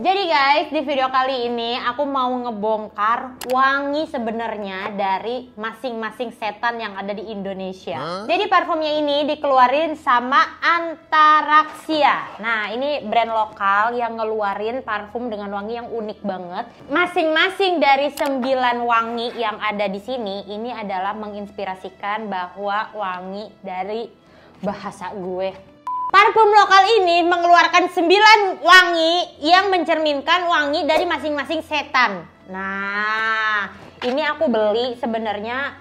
Jadi guys, di video kali ini aku mau ngebongkar wangi sebenarnya dari masing-masing setan yang ada di Indonesia. Jadi parfumnya ini dikeluarin sama Antaraxia. Nah, ini brand lokal yang ngeluarin parfum dengan wangi yang unik banget. Masing-masing dari 9 wangi yang ada di sini ini adalah menginspirasikan bahwa wangi dari bahasa gue. Parfum lokal ini mengeluarkan 9 wangi yang mencerminkan wangi dari masing-masing setan. Nah, ini aku beli sebenarnya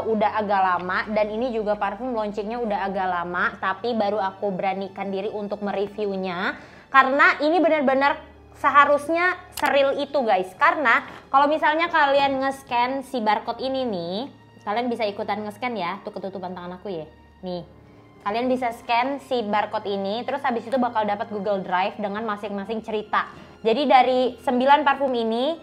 udah agak lama, dan ini juga parfum launchingnya udah agak lama, tapi baru aku beranikan diri untuk mereviewnya karena ini benar-benar seharusnya seril itu guys. Karena kalau misalnya kalian nge-scan si barcode ini nih, kalian bisa ikutan nge-scan ya. Tuh ketutupan tangan aku ya. Nih. Kalian bisa scan si barcode ini, terus habis itu bakal dapat Google Drive dengan masing-masing cerita. Jadi dari 9 parfum ini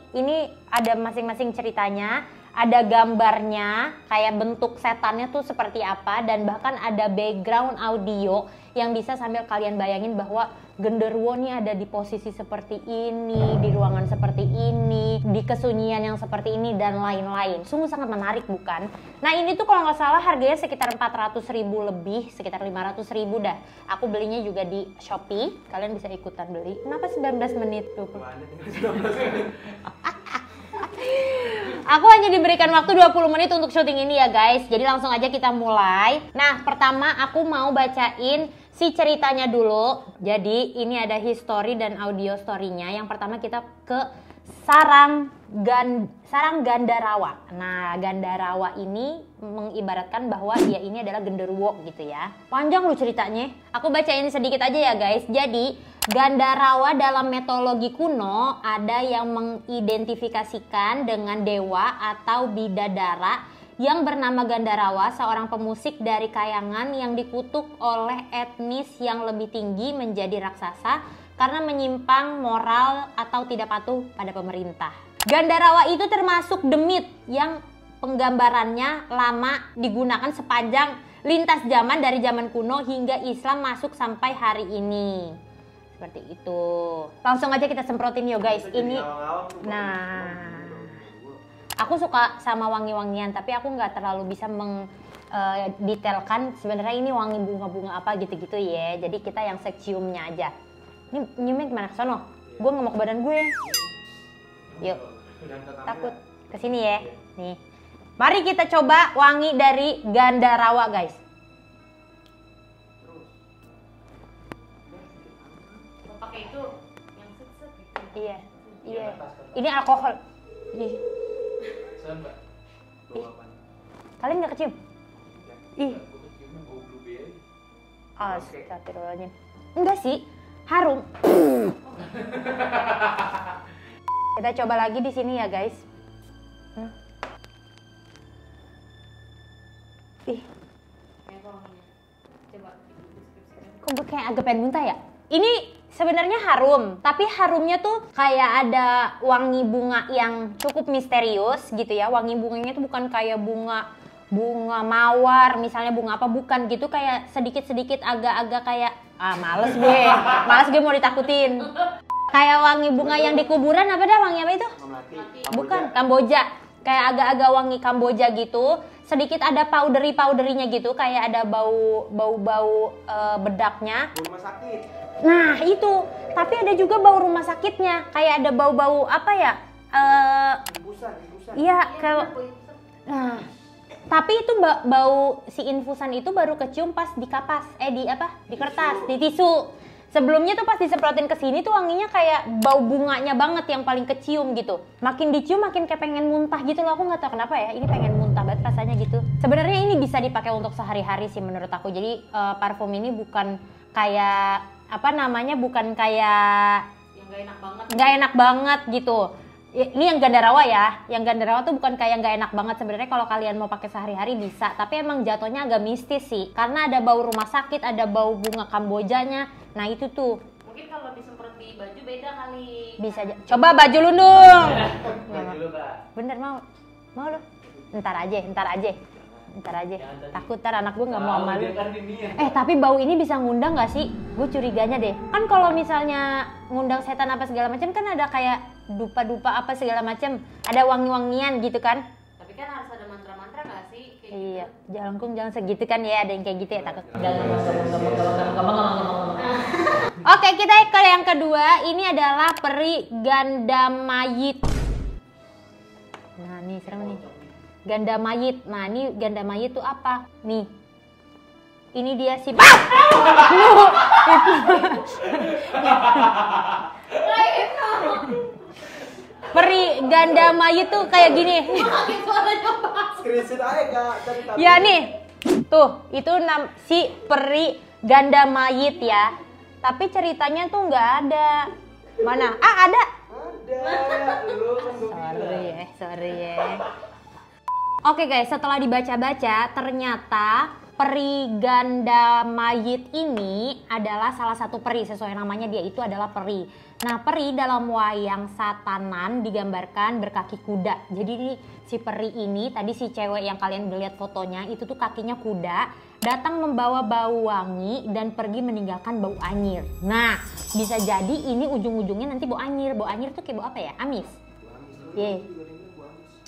ada masing-masing ceritanya, ada gambarnya, kayak bentuk setannya tuh seperti apa, dan bahkan ada background audio yang bisa sambil kalian bayangin bahwa genderuwo nih ada di posisi seperti ini, di ruangan seperti ini, di kesunyian yang seperti ini, dan lain-lain. Sungguh sangat menarik bukan? Nah ini tuh kalau nggak salah harganya sekitar 400.000 lebih, sekitar 500.000 dah. Aku belinya juga di Shopee, kalian bisa ikutan beli. Kenapa 19 menit tuh? Aku hanya diberikan waktu 20 menit untuk syuting ini ya guys. Jadi langsung aja kita mulai. Nah pertama aku mau bacain si ceritanya dulu. Jadi ini ada history dan audio story-nya. Yang pertama kita ke Sarang Gandarawa. Nah Gandarawa ini mengibaratkan bahwa dia ini adalah genderuwo gitu ya. Panjang lu ceritanya. Aku bacain sedikit aja ya guys. Jadi Gandarawa dalam mitologi kuno ada yang mengidentifikasikan dengan dewa atau bidadara yang bernama Gandarawa, seorang pemusik dari kayangan yang dikutuk oleh etnis yang lebih tinggi menjadi raksasa karena menyimpang moral atau tidak patuh pada pemerintah. Gandarawa itu termasuk demit yang penggambarannya lama digunakan sepanjang lintas zaman dari zaman kuno hingga Islam masuk sampai hari ini. Seperti itu. Langsung aja kita semprotin yuk guys. Ini nah aku suka sama wangi-wangian, tapi aku nggak terlalu bisa mendetailkan sebenarnya ini wangi bunga-bunga apa gitu-gitu ya. Jadi kita yang ciumnya aja. Ini nyiumnya gimana? Sono, gue nggak mau ke badan gue. Yuk, takut. Kesini ya. Nih, mari kita coba wangi dari Gandarawa guys. Pakai itu yang set-set gitu. Iya, iya. Ini alkohol. Ih. Kalian nggak kecium? Ih. Astagfirullahaladzim. Enggak sih, harum. Kita coba lagi di sini ya guys. Ih. Kok gue kayak agak pengen muntah ya? Ini sebenarnya harum, tapi harumnya tuh kayak ada wangi bunga yang cukup misterius gitu ya. Wangi bunganya tuh bukan kayak bunga mawar, misalnya bunga apa, bukan gitu, kayak sedikit-sedikit agak-agak kayak males gue mau ditakutin. Kayak wangi bunga yang di kuburan, apa dah, wangi apa itu? Bukan, Kamboja. Kayak agak-agak wangi Kamboja gitu. Sedikit ada powderinya gitu, kayak ada bau bedaknya. Rumah sakit. Nah itu, tapi ada juga bau rumah sakitnya, kayak ada bau-bau apa ya? Infusan. Iya, kalau nah, tapi itu bau si infusan itu baru kecium pas di kapas, di kertas, di tisu. Sebelumnya tuh pas disemprotin ke sini tuh wanginya kayak bau bunganya banget yang paling kecium gitu. Makin dicium makin kayak pengen muntah gitu loh. Aku nggak tahu kenapa ya, ini pengen muntah banget rasanya gitu. Sebenarnya ini bisa dipakai untuk sehari-hari sih menurut aku. Jadi parfum ini bukan kayak bukan kayak yang nggak enak banget gitu. Ini yang Gandarawa ya, yang Gandarawa tuh bukan kayak nggak enak banget. Sebenarnya kalau kalian mau pakai sehari-hari bisa, tapi emang jatuhnya agak mistis sih, karena ada bau rumah sakit, ada bau bunga Kambojanya. Nah itu tuh. Mungkin kalau disemprot di baju beda kali. Bisa aja. Coba baju lu dong. Baju lu, Kak. Bener mau lo? Ntar aja. ntar aja. Jangan tadi. Takut ntar anak gue nggak mau sama lu. Dia kan ini ya. Tapi bau ini bisa ngundang nggak sih? Gue curiganya deh. Kan kalau misalnya ngundang setan apa segala macam kan ada kayak dupa-dupa apa segala macam. Ada wangi-wangian gitu kan? Tapi kan harus ada mantra-mantra nggak sih? Kayak Iya, gitu. Jalangkung jangan segitu kan ya, ada yang kayak gitu ya takut. Jangan gampang. Oke, kita ke yang kedua. Ini adalah peri ganda mayit. Nah, nih serem nih. Ganda mayit. Nah, ini ganda mayit tuh apa? Nih. Ini dia si Peri ganda mayit tuh kayak gini. Screenshot aja gak dari tabel. Ya nih. Tuh, itu si peri ganda mayit ya. Tapi ceritanya tuh nggak ada. Mana? Ada. Ada. Lu kan gua Sorry ya. Oke guys, setelah dibaca-baca, ternyata peri ganda mayit ini adalah salah satu peri. Sesuai namanya, dia itu adalah peri. Nah, peri dalam wayang satanan digambarkan berkaki kuda. Jadi nih, si peri ini, tadi si cewek yang kalian lihat fotonya, itu tuh kakinya kuda, datang membawa bau wangi dan pergi meninggalkan bau anyir. Nah, bisa jadi ini ujung-ujungnya nanti bau anyir. Bau anyir tuh kayak bau apa ya? Amis.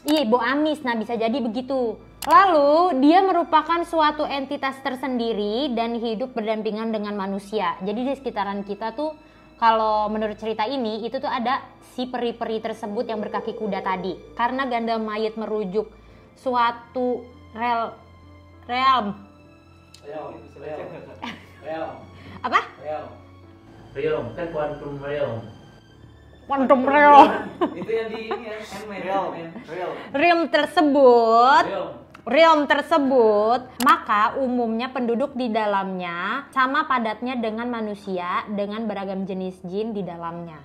Iya, bau amis. Nah, bisa jadi begitu. Lalu, dia merupakan suatu entitas tersendiri dan hidup berdampingan dengan manusia. Jadi di sekitaran kita tuh, kalau menurut cerita ini, itu tuh ada si peri-peri tersebut yang berkaki kuda tadi. Karena ganda mayit merujuk suatu realm. Apa? Realm, kan quantum realm. Quantum realm. Itu yang di ini ya, Ant-Man. Realm tersebut, maka umumnya penduduk di dalamnya sama padatnya dengan manusia dengan beragam jenis jin di dalamnya.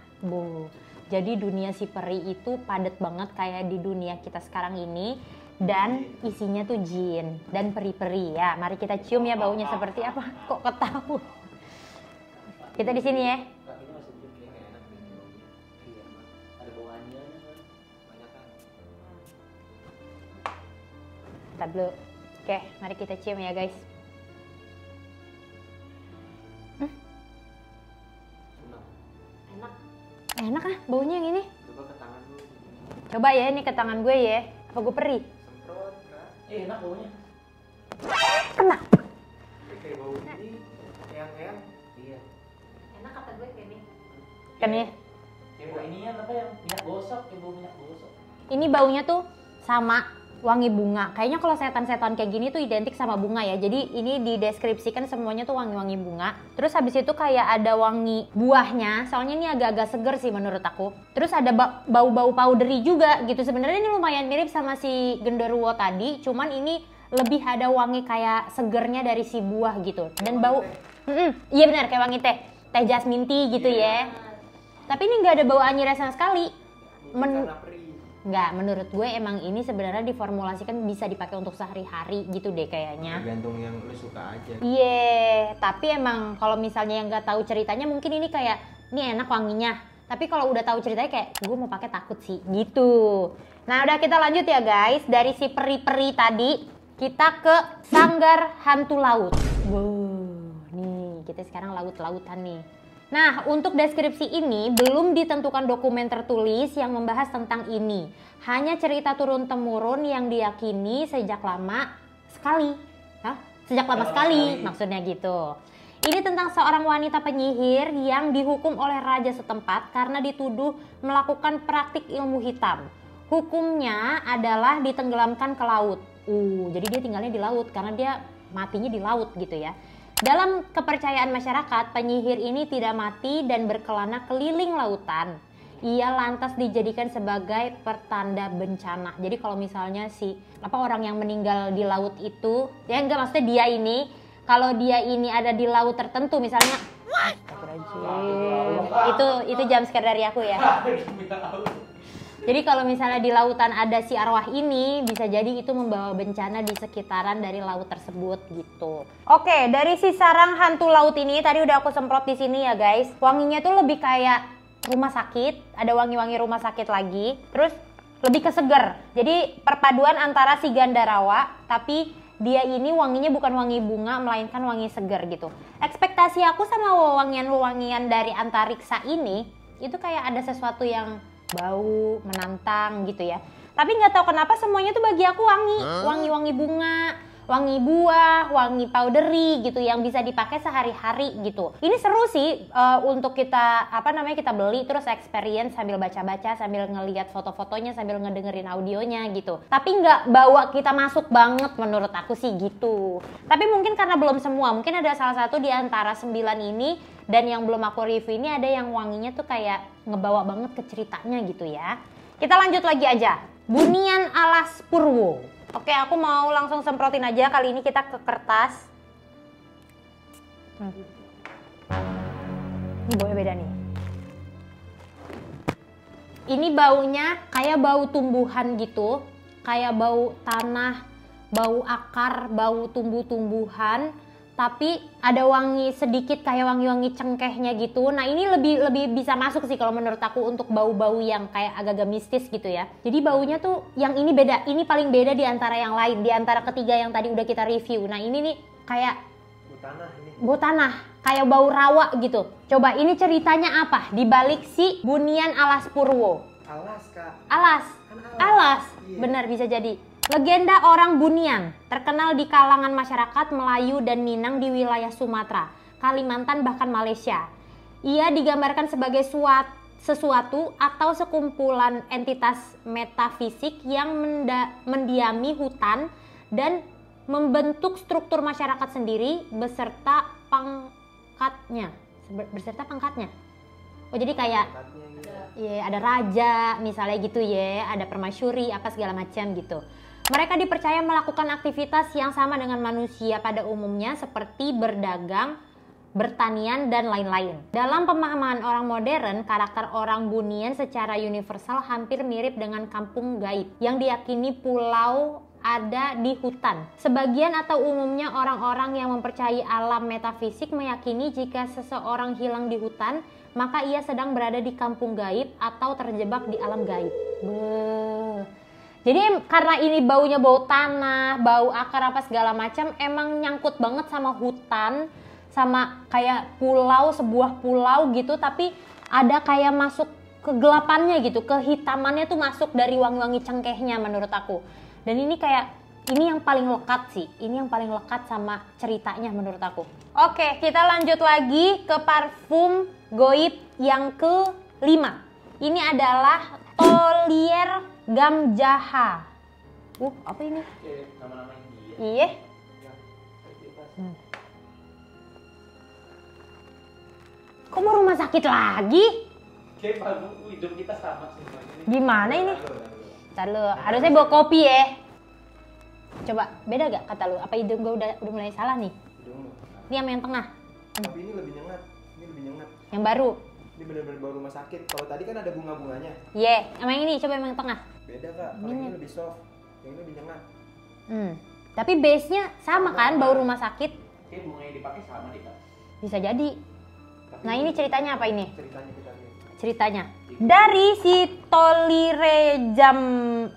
Jadi dunia si peri itu padat banget kayak di dunia kita sekarang ini dan isinya tuh jin dan peri-peri ya. Mari kita cium ya baunya seperti apa. Kok ketahu? Kita di sini ya. Bentar dulu. Oke, mari kita cium ya guys. Enak. Enak ah baunya yang ini. Coba ke tangan lu. Coba ya ini ke tangan gue ya. Apa gue peri? Semprot kan. Enak baunya. Kayak bau ini yang Iya. Enak kata gue kayak nih. Kan ya. Kayak bau inian apa yang minyak gosok, kayak bau minyak gosok. Ini baunya tuh sama wangi bunga. Kayaknya kalau setan-setan kayak gini tuh identik sama bunga ya. Jadi ini dideskripsikan semuanya tuh wangi-wangi bunga. Terus habis itu kayak ada wangi buahnya. Soalnya ini agak-agak seger sih menurut aku. Terus ada bau-bau powdery juga gitu. Sebenarnya ini lumayan mirip sama si genderuwo tadi. Cuman ini lebih ada wangi kayak segernya dari si buah gitu. Dan bau, iya benar kayak wangi teh jasmine tea gitu ya. Tapi ini nggak ada bau anyirnya sama sekali. karena peri. Nggak, menurut gue emang ini sebenarnya diformulasikan bisa dipakai untuk sehari-hari gitu deh kayaknya. Tergantung yang lu suka aja. Iya, tapi emang kalau misalnya yang nggak tahu ceritanya mungkin ini kayak ini enak wanginya. Tapi kalau udah tahu ceritanya kayak gue mau pakai takut sih gitu. Nah udah kita lanjut ya guys, dari si peri-peri tadi kita ke sanggar hantu laut. Wow, nih kita sekarang laut-lautan nih. Nah, untuk deskripsi ini belum ditentukan dokumen tertulis yang membahas tentang ini. Hanya cerita turun-temurun yang diyakini sejak lama sekali. Sejak lama sekali, maksudnya gitu. Ini tentang seorang wanita penyihir yang dihukum oleh raja setempat karena dituduh melakukan praktik ilmu hitam. Hukumnya adalah ditenggelamkan ke laut. Jadi dia tinggalnya di laut karena dia matinya di laut gitu ya. Dalam kepercayaan masyarakat, penyihir ini tidak mati dan berkelana keliling lautan. Ia lantas dijadikan sebagai pertanda bencana. Jadi kalau misalnya orang yang meninggal di laut itu, ya enggak maksudnya dia ini, kalau dia ini ada di laut tertentu misalnya, itu jump scare dari aku ya. Jadi kalau misalnya di lautan ada si arwah ini, bisa jadi itu membawa bencana di sekitaran dari laut tersebut gitu. Oke, dari si sarang hantu laut ini tadi udah aku semprot di sini ya guys. Wanginya tuh lebih kayak rumah sakit, ada wangi-wangi rumah sakit lagi. Terus lebih ke seger. Jadi perpaduan antara si gandarawa tapi dia ini wanginya bukan wangi bunga, melainkan wangi segar gitu. Ekspektasi aku sama wewangian-wewangian dari antariksa ini, itu kayak ada sesuatu yang bau, menantang gitu ya. Tapi nggak tahu kenapa semuanya tuh bagi aku wangi. Wangi-wangi bunga, wangi buah, wangi powdery gitu yang bisa dipakai sehari-hari gitu. Ini seru sih untuk kita kita beli terus experience sambil baca-baca, sambil ngelihat foto-fotonya, sambil ngedengerin audionya gitu. Tapi nggak bawa kita masuk banget menurut aku sih gitu. Tapi mungkin karena belum semua, mungkin ada salah satu di antara 9 ini dan yang belum aku review ini ada yang wanginya tuh kayak ngebawa banget ke ceritanya gitu ya. Kita lanjut lagi aja. Bunian Alas Purwo. Oke, aku mau langsung semprotin aja. Kali ini kita ke kertas. Ini baunya beda nih. Ini baunya kayak bau tumbuhan gitu. Kayak bau tanah, bau akar, bau tumbuh-tumbuhan. Tapi ada wangi sedikit kayak wangi-wangi cengkehnya gitu. Nah ini lebih bisa masuk sih kalau menurut aku untuk bau-bau yang kayak agak-agak mistis gitu ya. Jadi baunya tuh yang ini beda, ini paling beda di antara yang lain, di antara ketiga yang tadi udah kita review. Nah ini nih kayak Bau tanah ini. bau tanah, kayak bau rawa gitu. Coba ini ceritanya apa di balik si Bunian Alas Purwo? Alas, Kak. Alas, Kan alas, Iya. benar bisa jadi. Legenda orang Bunian terkenal di kalangan masyarakat Melayu dan Minang di wilayah Sumatera, Kalimantan bahkan Malaysia. Ia digambarkan sebagai sesuatu atau sekumpulan entitas metafisik yang mendiami hutan dan membentuk struktur masyarakat sendiri beserta pangkatnya. Oh jadi kayak ya ada raja misalnya gitu ya, ada permasyuri apa segala macam gitu. Mereka dipercaya melakukan aktivitas yang sama dengan manusia pada umumnya seperti berdagang, bertanian, dan lain-lain. Dalam pemahaman orang modern, karakter orang Bunian secara universal hampir mirip dengan kampung gaib yang diyakini pulau ada di hutan. Sebagian atau umumnya orang-orang yang mempercayai alam metafisik meyakini jika seseorang hilang di hutan, maka ia sedang berada di kampung gaib atau terjebak di alam gaib. Jadi karena ini baunya bau tanah, bau akar apa segala macam, emang nyangkut banget sama hutan, sama kayak pulau, sebuah pulau gitu, tapi ada kayak masuk kegelapannya gitu, kehitamannya tuh masuk dari wangi-wangi cengkehnya menurut aku. Dan ini kayak, ini yang paling lekat sih, ini yang paling lekat sama ceritanya menurut aku. Oke, kita lanjut lagi ke parfum goib yang ke-5. Ini adalah Tolier Gam Jaha. Apa ini? Nama-nama India. Iya. Kok mau rumah sakit lagi? Kayak hidup kita sama semuanya. Gimana ini? Ntar lu, harusnya bawa kopi ya. Coba, beda gak kata lu? Apa hidung gue udah mulai salah nih? Ini sama yang tengah. Tapi ini lebih nyengat. Ini lebih nyengat. Yang baru. Ini benar-benar baru rumah sakit. Kalau tadi kan ada bunga-bunganya. Iya, sama yang ini, coba yang tengah. Beda, Kak. Kalau ini lebih soft. Yang ini lebih nyengat. Tapi base-nya sama kan, bau rumah sakit? Kayak bunga yang dipakai sama deh, Kak. Bisa jadi. Tapi Nah ini ceritanya apa ini? ceritanya kita lihat. Ceritanya dari si Tolier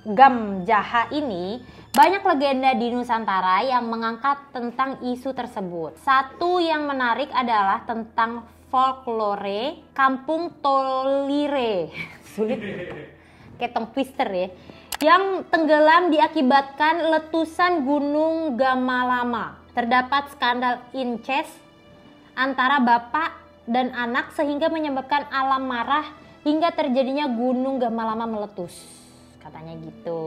Gam Jaha ini, banyak legenda di Nusantara yang mengangkat tentang isu tersebut. Satu yang menarik adalah tentang folklore kampung Tolire. Sulit kayak tong twister ya, yang tenggelam diakibatkan letusan gunung Gamalama. Terdapat skandal incest antara bapak dan anak sehingga menyebabkan alam marah hingga terjadinya gunung Gamalama meletus, katanya gitu.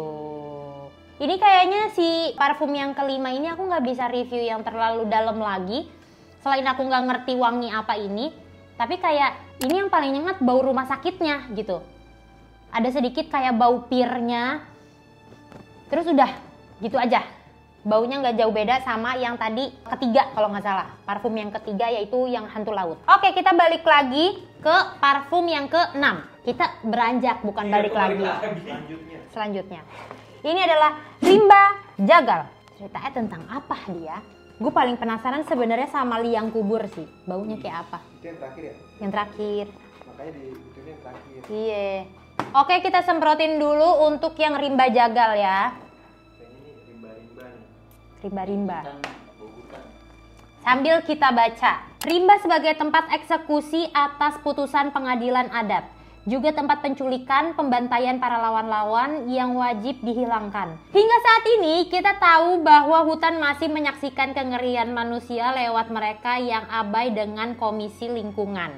Ini kayaknya si parfum yang ke-5 ini aku nggak bisa review yang terlalu dalam lagi, selain aku nggak ngerti wangi apa ini. Tapi kayak ini yang paling nyengat bau rumah sakitnya gitu. Ada sedikit kayak bau pirnya, terus udah gitu aja. Baunya nggak jauh beda sama yang tadi ketiga kalau nggak salah. Parfum yang ketiga yaitu yang hantu laut. Oke, kita balik lagi ke parfum yang ke-6. Kita beranjak bukan balik lagi. Selanjutnya. Ini adalah Rimba Jagal. Ceritanya tentang apa dia? Gue paling penasaran sebenarnya sama liang kubur sih. Baunya kayak apa? Itu yang terakhir ya? Yang terakhir. Makanya itu yang terakhir. Iya. Oke, kita semprotin dulu untuk yang Rimba Jagal ya. Kayaknya ini rimba-rimba nih. Rimba-rimba. Hutan, bau hutan. Sambil kita baca. Rimba sebagai tempat eksekusi atas putusan pengadilan adat. Juga tempat penculikan, pembantaian para lawan-lawan yang wajib dihilangkan. Hingga saat ini kita tahu bahwa hutan masih menyaksikan kengerian manusia lewat mereka yang abai dengan kondisi lingkungan.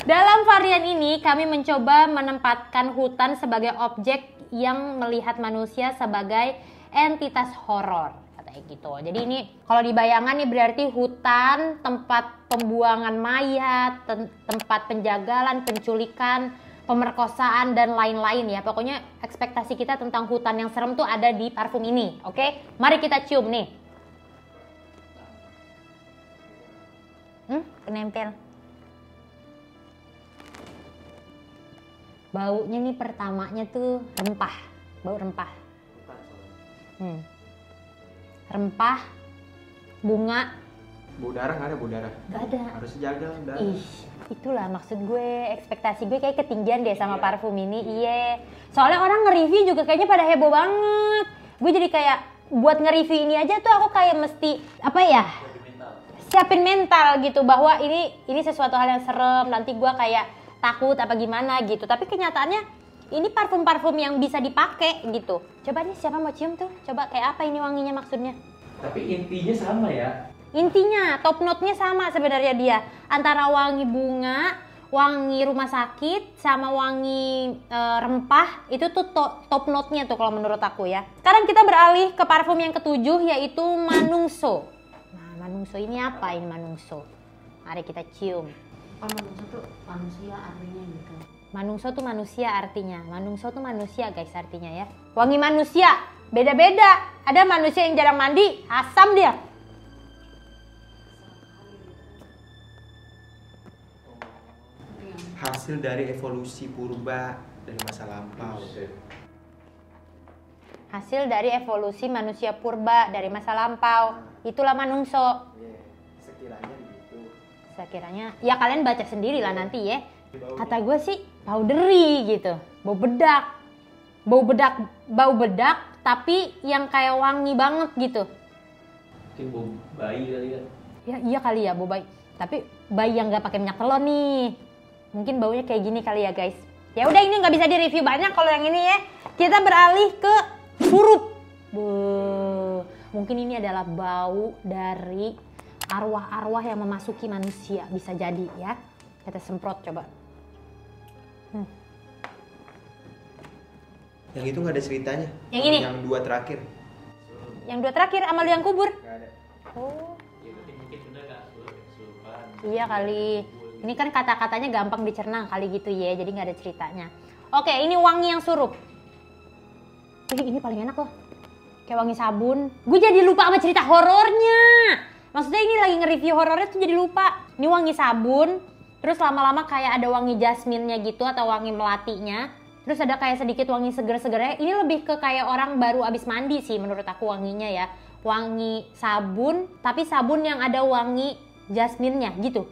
Dalam varian ini kami mencoba menempatkan hutan sebagai objek yang melihat manusia sebagai entitas horor. Kayak gitu. Jadi ini kalau dibayangkan nih berarti hutan, tempat pembuangan mayat, tempat penjagalan, penculikan, pemerkosaan dan lain-lain ya. Pokoknya ekspektasi kita tentang hutan yang serem tuh ada di parfum ini. Oke? Mari kita cium nih. Kenempel. Baunya nih pertamanya tuh rempah. Bau rempah. Rempah, bunga. Bau darah nggak ada, bau darah? Nggak ada. Harus jaga darah. Ih, itulah maksud gue. Ekspektasi gue kayak ketinggian deh sama parfum ini. Iya. Soalnya orang nge-review juga kayaknya pada heboh banget. Gue jadi kayak buat nge-review ini aja tuh aku kayak mesti apa ya? Siapin mental gitu bahwa ini sesuatu hal yang serem. Nanti gue kayak takut apa gimana gitu. Tapi kenyataannya ini parfum-parfum yang bisa dipakai gitu. Coba nih siapa mau cium tuh? Coba kayak apa ini wanginya maksudnya? Tapi intinya sama ya. Intinya top note-nya sama sebenarnya dia. Antara wangi bunga, wangi rumah sakit, sama wangi rempah. Itu tuh top note-nya tuh kalau menurut aku ya. Sekarang kita beralih ke parfum yang ketujuh yaitu Manungso. Nah Manungso ini apa ini Manungso? Mari kita cium. Manungso tuh manusia artinya gitu. Manungso tuh manusia artinya. Manungso tuh manusia guys artinya ya. Wangi manusia beda-beda. Ada manusia yang jarang mandi, asam dia. Hasil dari evolusi purba dari masa lampau. Hasil dari evolusi manusia purba dari masa lampau. Itulah Manungso. Sekiranya begitu. Sekiranya ya kalian baca sendiri lah nanti ya. Kata gue sih powdery gitu, bau bedak tapi yang kayak wangi banget gitu. Mungkin bau bayi kali ya. Ya iya kali ya bau bayi, tapi bayi yang nggak pakai minyak telur nih, mungkin baunya kayak gini kali ya guys. Ya udah ini nggak bisa di review banyak kalau yang ini ya. Kita beralih ke surup. Mungkin ini adalah bau dari arwah-arwah yang memasuki manusia, bisa jadi ya. Kita semprot coba. Yang itu nggak ada ceritanya. Yang ini? Yang dua terakhir. Yang dua terakhir amal yang kubur. Nggak ada. Oh. Ya berarti mungkin bener gak surupan. Iya kali. Ini kan kata-katanya gampang dicerna kali gitu ya, jadi nggak ada ceritanya. Oke, ini wangi yang surup. Ini paling enak loh. Kayak wangi sabun. Gue jadi lupa sama cerita horornya. Maksudnya ini lagi nge-review horornya tuh jadi lupa. Ini wangi sabun. Terus lama-lama kayak ada wangi jasminnya gitu atau wangi melatinya. Terus ada kayak sedikit wangi seger-segernya. Ini lebih ke kayak orang baru abis mandi sih menurut aku wanginya ya. Wangi sabun, tapi sabun yang ada wangi jasminnya gitu.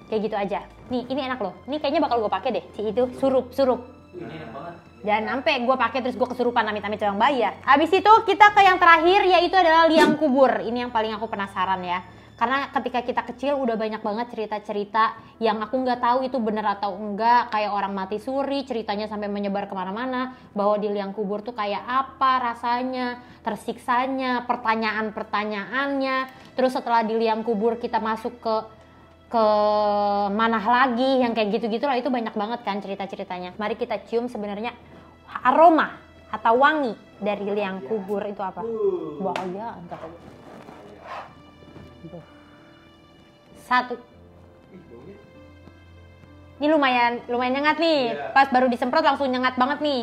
Kayak gitu aja. Nih, ini enak loh. Ini kayaknya bakal gue pakai deh. Si itu surup. Ini enak banget. Dan sampai gue pakai terus gue kesurupan amit-amit orang bayar. Habis itu kita ke yang terakhir yaitu adalah liang kubur. Ini yang paling aku penasaran ya. Karena ketika kita kecil udah banyak banget cerita-cerita yang aku nggak tahu itu benar atau enggak. Kayak orang mati suri, ceritanya sampai menyebar kemana-mana. Bahwa di liang kubur tuh kayak apa rasanya, tersiksanya, pertanyaan-pertanyaannya. Terus setelah di liang kubur kita masuk ke mana lagi yang kayak gitu-gitu lah. Itu banyak banget kan cerita-ceritanya. Mari kita cium sebenarnya aroma atau wangi dari liang kubur itu apa? Bahaya, enggak tahu. Satu. Ini lumayan nyengat nih. Pas baru disemprot langsung nyengat banget nih.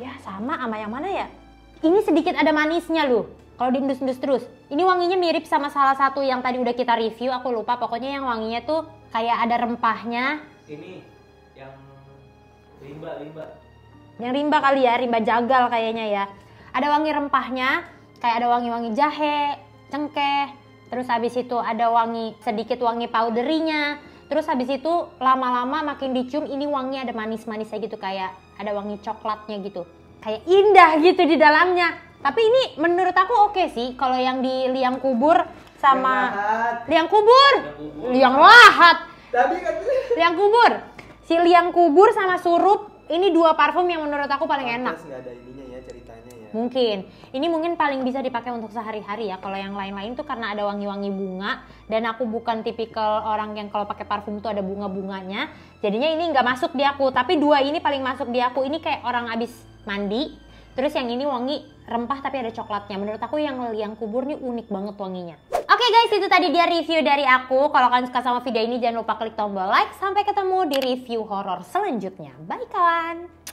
Ya sama yang mana ya? Ini sedikit ada manisnya loh. Kalau diindus-indus terus. Ini wanginya mirip sama salah satu yang tadi udah kita review. Aku lupa. Pokoknya yang wanginya tuh kayak ada rempahnya. Ini yang rimba. Yang rimba kali ya. Rimba jagal kayaknya ya. Ada wangi rempahnya. Kayak ada wangi-wangi jahe, cengkeh. Terus habis itu ada sedikit wangi powderinya. Terus habis itu lama-lama makin dicium ini wangi ada manis-manisnya gitu. Kayak ada wangi coklatnya gitu. kayak indah gitu di dalamnya. Tapi ini menurut aku oke sih kalau yang di liang kubur sama liang kubur. Liang lahat. Tadi kan Liang kubur. Si liang kubur sama surup ini dua parfum yang menurut aku paling enak. nggak ada ininya ya ceritanya ya. Mungkin. Ini mungkin paling bisa dipakai untuk sehari-hari ya. Kalau yang lain-lain tuh karena ada wangi-wangi bunga dan aku bukan tipikal orang yang kalau pakai parfum tuh ada bunga-bunganya. Jadinya ini nggak masuk di aku. Tapi dua ini paling masuk di aku. Ini kayak orang abis mandi. Terus yang ini wangi rempah tapi ada coklatnya. Menurut aku yang liang kubur nih unik banget wanginya. Oke guys, itu tadi dia review dari aku. Kalau kalian suka sama video ini jangan lupa klik tombol like. Sampai ketemu di review horor selanjutnya. Bye kawan.